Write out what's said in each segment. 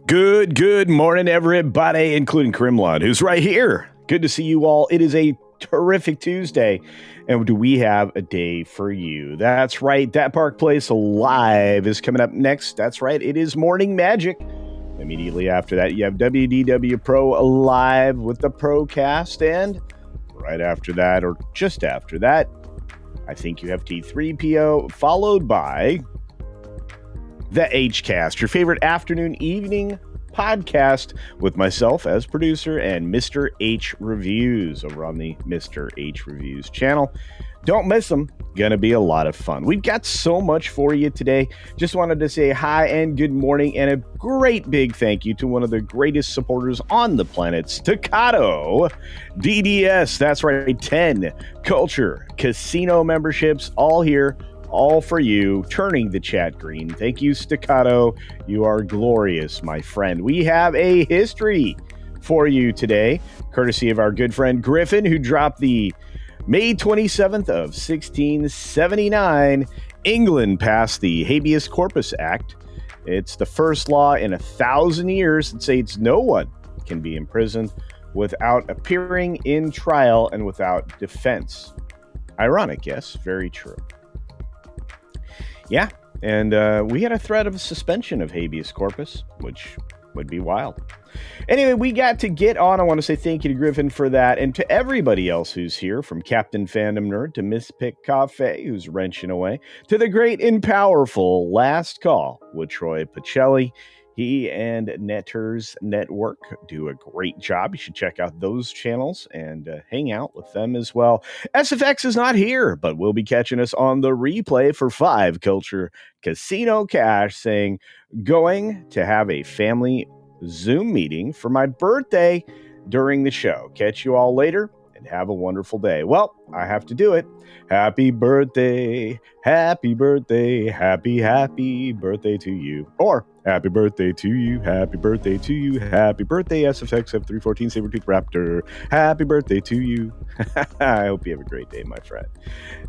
Good morning, everybody, including Krimlod, who's right here. Good to see you all. It is a terrific Tuesday, and do we have a day for you? That's right, That Park Place Live is coming up next. That's right, it is Morning Magic. Immediately after that, you have WDW Pro Live with the Procast, and right after that, or just after that, I think you have T3PO, followed by the H-Cast, your favorite afternoon, evening podcast with myself as producer and Mr. H Reviews over on the Mr. H Reviews channel. Don't miss them. Gonna be a lot of fun. We've got so much for you today. Just wanted to say hi and good morning and a great big thank you to one of the greatest supporters on the planet, Staccato DDS. That's right, 10 Culture Casino memberships, all here, all for you, turning the chat green. Thank you, Staccato. You are glorious, my friend. We have a history for you today, courtesy of our good friend Griffin, who dropped the May 27th of 1679. England passed the Habeas Corpus Act. It's the first law in 1,000 years that states no one can be imprisoned without appearing in trial and without defense. Ironic, yes, very true. Yeah, and we had a threat of a suspension of habeas corpus, which would be wild. Anyway, we got to get on. I want to say thank you to Griffin for that, and to everybody else who's here, from Captain Fandom Nerd to Miss Pick Cafe, who's wrenching away, to the great and powerful Last Call with Troy Pacelli. He and Netters Network do a great job. You should check out those channels and hang out with them as well. SFX is not here, but will be catching us on the replay for 5 Culture Casino Cash, saying, going to have a family Zoom meeting for my birthday during the show. Catch you all later and have a wonderful day. Well, I have to do it. Happy birthday, happy birthday, happy birthday to you. Or happy birthday to you, happy birthday to you, happy birthday SFX F314 Sabertooth Raptor. Happy birthday to you. I hope you have a great day, my friend.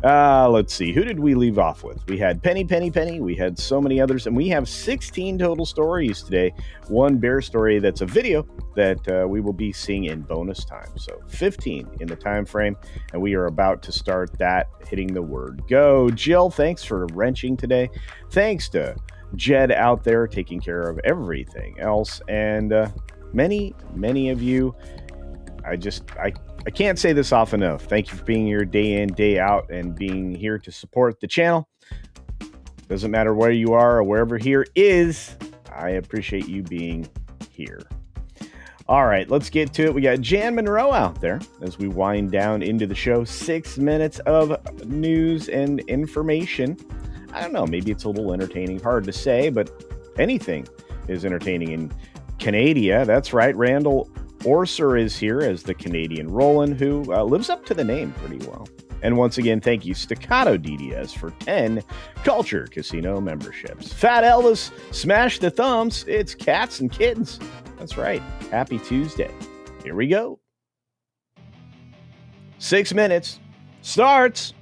Let's see, who did we leave off with? We had Penny, we had so many others, and we have 16 total stories today. One bear story that's a video that we will be seeing in bonus time. So 15 in the time frame, and we are about to start that, hitting the word go. Jill, thanks for wrenching today. Thanks to Jed out there taking care of everything else, and many of you. I can't say this often enough. Thank you for being here day in, day out, and being here to support the channel. Doesn't matter where you are or wherever here is, I appreciate you being here. All right, let's get to it. We got Jan Monroe out there as we wind down into the show. 6 minutes of news and information. I don't know, maybe it's a little entertaining. Hard to say, but anything is entertaining in Canada. That's right, Randall Orser is here as the Canadian Roland, who lives up to the name pretty well. And once again, thank you, Staccato DDS, for 10 Culture Casino memberships. Fat Elvis, smash the thumbs. It's cats and kittens. That's right. Happy Tuesday. Here we go. 6 minutes starts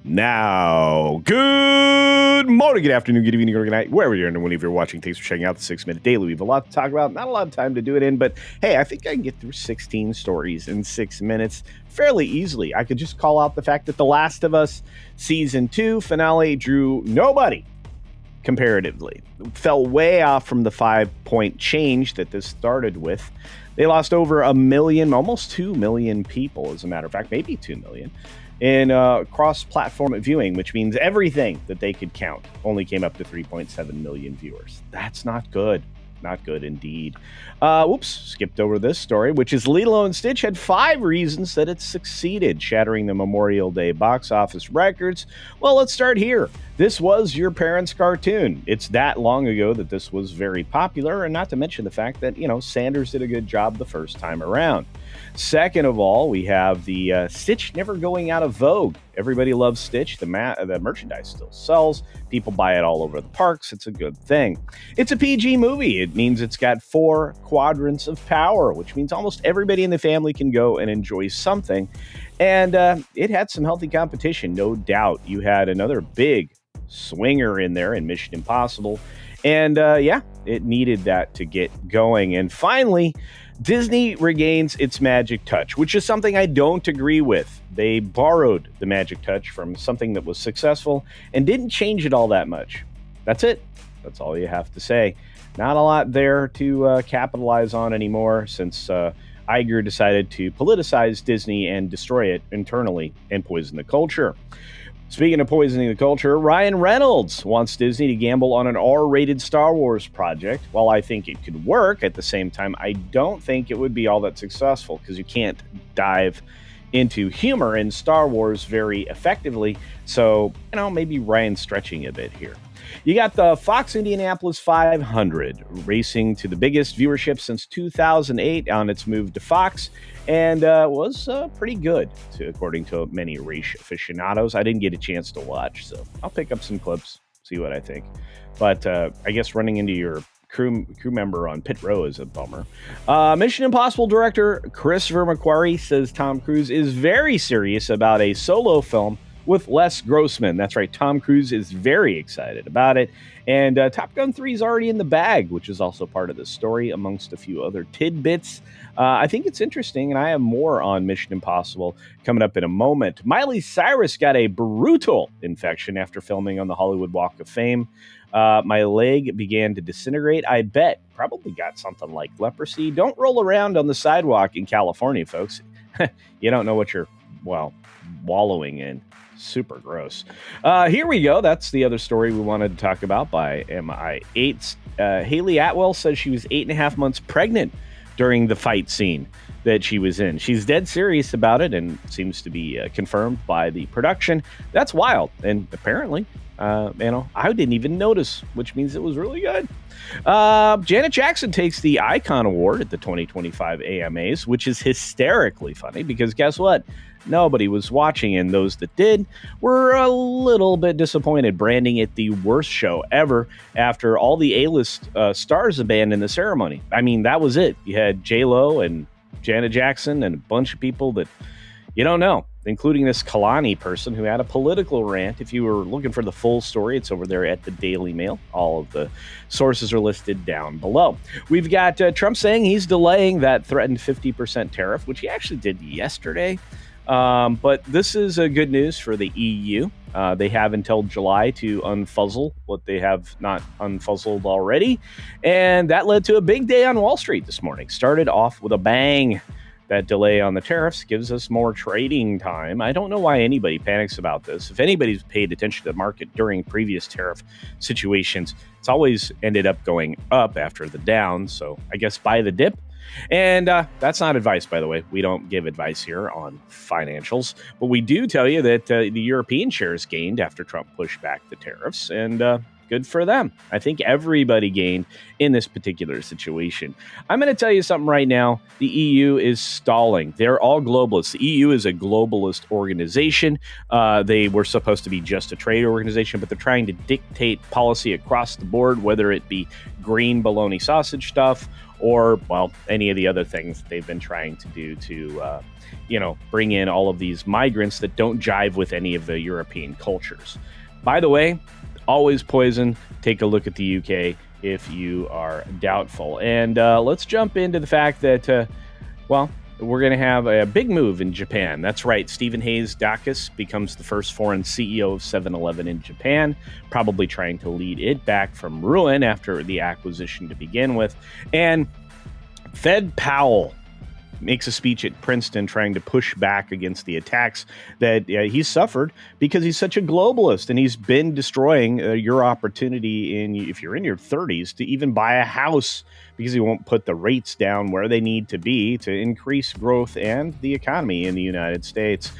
now. Good morning, good afternoon, good evening, or good night, wherever you're in, whenever you're watching. Thanks for checking out the 6 Minute Daily. We have a lot to talk about, not a lot of time to do it in, but hey, I think I can get through 16 stories in 6 minutes fairly easily. I could just call out the fact that The Last of Us Season 2 finale drew nobody comparatively. Fell way off from the 5-point change that this started with. They lost over 1 million, almost 2 million people, as a matter of fact, maybe 2 million. In cross-platform viewing, which means everything that they could count only came up to 3.7 million viewers. That's not good. Not good indeed. Whoops, skipped over this story, which is Lilo and Stitch had 5 reasons that it succeeded, shattering the Memorial Day box office records. Well, let's start here. This was your parents' cartoon. It's that long ago that this was very popular, and not to mention the fact that, Sanders did a good job the first time around. Second of all, we have the Stitch never going out of vogue. Everybody loves Stitch. The merchandise still sells. People buy it all over the parks. It's a good thing. It's a PG movie. It means it's got 4 quadrants of power, which means almost everybody in the family can go and enjoy something. And it had some healthy competition, no doubt. You had another big swinger in there in Mission Impossible. And It needed that to get going. And finally, Disney regains its magic touch, which is something I don't agree with. They borrowed the magic touch from something that was successful and didn't change it all that much. That's it. That's all you have to say. Not a lot there to capitalize on anymore since Iger decided to politicize Disney and destroy it internally and poison the culture. Speaking of poisoning the culture, Ryan Reynolds wants Disney to gamble on an R-rated Star Wars project. While I think it could work, at the same time, I don't think it would be all that successful because you can't dive into humor in Star Wars very effectively. So, maybe Ryan's stretching a bit here. You got the Fox Indianapolis 500 racing to the biggest viewership since 2008 on its move to Fox, and was pretty good, according to many race aficionados. I didn't get a chance to watch, so I'll pick up some clips, see what I think. But I guess running into your crew member on pit row is a bummer. Mission Impossible director Christopher McQuarrie says Tom Cruise is very serious about a solo film with Les Grossman. That's right, Tom Cruise is very excited about it. And Top Gun 3 is already in the bag, which is also part of the story, amongst a few other tidbits. I think it's interesting, and I have more on Mission Impossible coming up in a moment. Miley Cyrus got a brutal infection after filming on the Hollywood Walk of Fame. My leg began to disintegrate. I bet probably got something like leprosy. Don't roll around on the sidewalk in California, folks. You don't know what you're, wallowing in. Super gross. Here we go. That's the other story we wanted to talk about by MI8. Hayley Atwell says she was 8.5 months pregnant during the fight scene that she was in. She's dead serious about it and seems to be confirmed by the production. That's wild. And apparently, I didn't even notice, which means it was really good. Janet Jackson takes the Icon Award at the 2025 AMAs, which is hysterically funny because guess what? Nobody was watching, and those that did were a little bit disappointed, branding it the worst show ever after all the A-list stars abandoned the ceremony. I mean, that was it. You had J-Lo and Janet Jackson and a bunch of people that you don't know, including this Kalani person who had a political rant. If you were looking for the full story, it's over there at the Daily Mail. All of the sources are listed down below. We've got Trump saying he's delaying that threatened 50% tariff, which he actually did yesterday. But this is good news for the EU. They have until July to unfuzzle what they have not unfuzzled already. And that led to a big day on Wall Street this morning. Started off with a bang. That delay on the tariffs gives us more trading time. I don't know why anybody panics about this. If anybody's paid attention to the market during previous tariff situations, it's always ended up going up after the down. So I guess buy the dip. And that's not advice, by the way. We don't give advice here on financials. But we do tell you that the European shares gained after Trump pushed back the tariffs. And good for them. I think everybody gained in this particular situation. I'm going to tell you something right now. The EU is stalling. They're all globalists. The EU is a globalist organization. They were supposed to be just a trade organization, but they're trying to dictate policy across the board, whether it be green bologna sausage stuff or, any of the other things they've been trying to do to, bring in all of these migrants that don't jive with any of the European cultures. By the way, always poison. Take a look at the UK if you are doubtful. And let's jump into the fact that, we're going to have a big move in Japan. That's right. Stephen Hayes Dacus becomes the first foreign CEO of 7-Eleven in Japan, probably trying to lead it back from ruin after the acquisition to begin with. And Fed Powell makes a speech at Princeton trying to push back against the attacks that he's suffered because he's such a globalist and he's been destroying your opportunity if you're in your 30s to even buy a house because he won't put the rates down where they need to be to increase growth and the economy in the United States.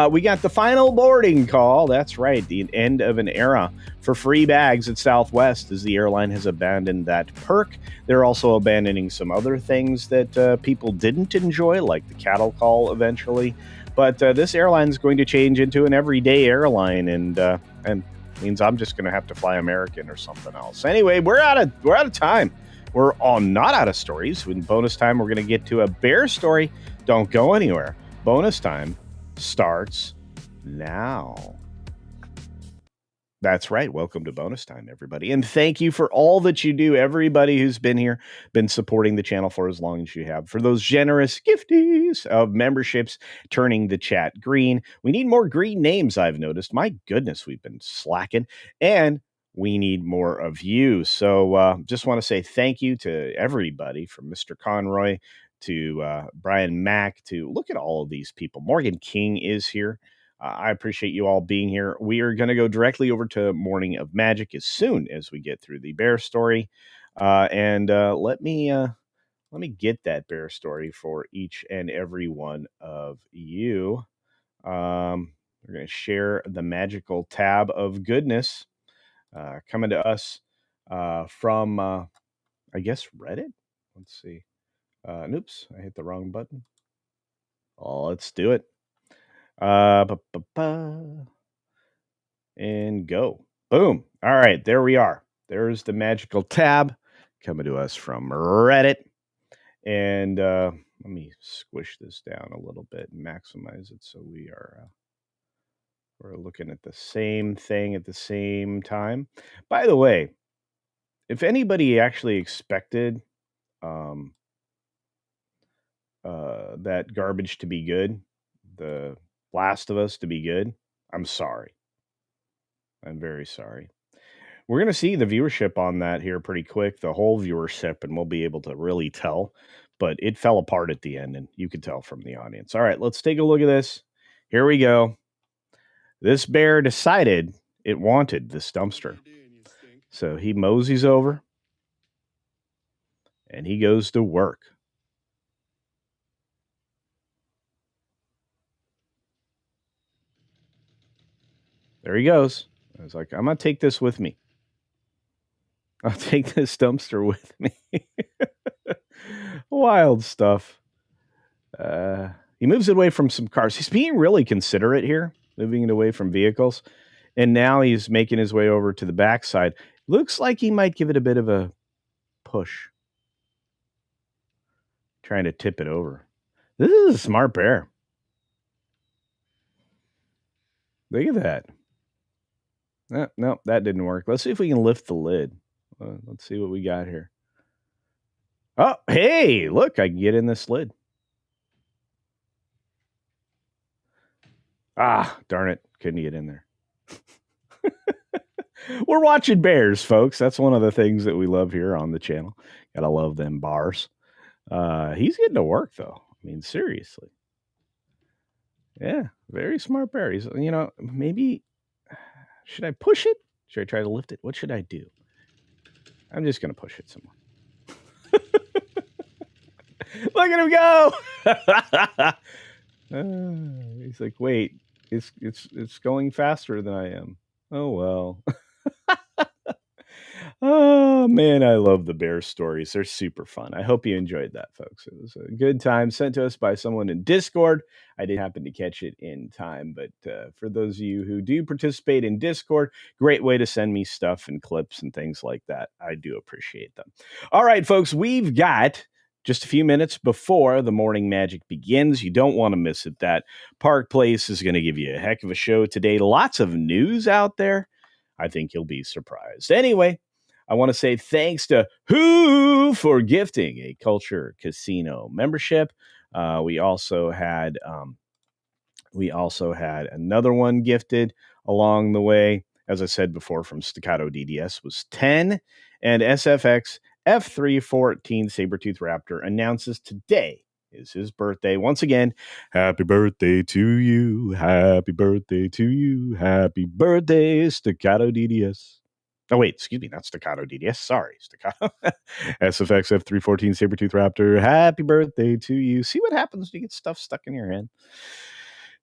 We got the final boarding call. That's right. The end of an era for free bags at Southwest as the airline has abandoned that perk. They're also abandoning some other things that people didn't enjoy, like the cattle call eventually. But this airline is going to change into an everyday airline and means I'm just going to have to fly American or something else. Anyway, we're out of time. We're all not out of stories. In bonus time, we're going to get to a bear story. Don't go anywhere. Bonus time starts now. That's right. Welcome to Bonus Time, everybody. And thank you for all that you do. Everybody who's been here, been supporting the channel for as long as you have. For those generous gifties of memberships, turning the chat green. We need more green names, I've noticed. My goodness, we've been slacking. And we need more of you. So just want to say thank you to everybody, from Mr. Conroy to Brian Mack to look at all of these people. Morgan King is here. I appreciate you all being here. We are going to go directly over to Morning of Magic as soon as we get through the bear story. And let me get that bear story for each and every one of you. We're going to share the magical tab of goodness coming to us from, I guess, Reddit. Let's see. Oops, I hit the wrong button. Oh, let's do it. And go. Boom. All right, there we are. There's the magical tab coming to us from Reddit. And let me squish this down a little bit and maximize it so we're looking at the same thing at the same time. By the way, if anybody actually expected that garbage to be good, The Last of Us to be good, I'm sorry. I'm very sorry. We're going to see the viewership on that here pretty quick, the whole viewership, and we'll be able to really tell. But it fell apart at the end, and you could tell from the audience. All right, let's take a look at this. Here we go. This bear decided it wanted this dumpster. So he moseys over, and he goes to work. There he goes. I was like, I'm going to take this with me. I'll take this dumpster with me. Wild stuff. He moves it away from some cars. He's being really considerate here, moving it away from vehicles. And now he's making his way over to the backside. Looks like he might give it a bit of a push. Trying to tip it over. This is a smart bear. Look at that. No, that didn't work. Let's see if we can lift the lid. Let's see what we got here. Oh, hey, look, I can get in this lid. Ah, darn it. Couldn't get in there. We're watching bears, folks. That's one of the things that we love here on the channel. Gotta love them bars. He's getting to work, though. I mean, seriously. Yeah, very smart bear. He's, maybe, should I push it? Should I try to lift it? What should I do? I'm just going to push it some more. Look at him go! He's like, wait, it's going faster than I am. Oh, well. Oh, man, I love the bear stories. They're super fun. I hope you enjoyed that, folks. It was a good time sent to us by someone in Discord. I didn't happen to catch it in time, but for those of you who do participate in Discord, great way to send me stuff and clips and things like that. I do appreciate them. All right, folks, we've got just a few minutes before the morning magic begins. You don't want to miss it. That Park Place is going to give you a heck of a show today. Lots of news out there. I think you'll be surprised. Anyway, I want to say thanks to Who for gifting a Culture Casino membership. We also had another one gifted along the way. As I said before, from Staccato DDS was 10, and SFX F314 Sabretooth Raptor announces today is his birthday. Once again, happy birthday to you. Happy birthday to you. Happy birthday, Staccato DDS. Oh, wait, excuse me, not Staccato DDS. Sorry, Staccato. SFX F314 Sabretooth Raptor. Happy birthday to you. See what happens when you get stuff stuck in your head.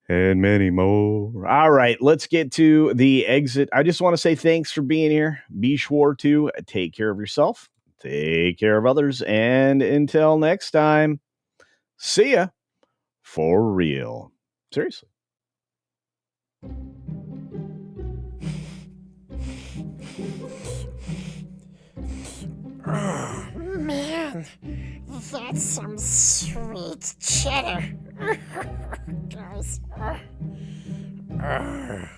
And many more. All right, let's get to the exit. I just want to say thanks for being here. Be sure to take care of yourself, take care of others, and until next time, see ya for real. Seriously. Oh, man, that's some sweet cheddar. Guys, yeah.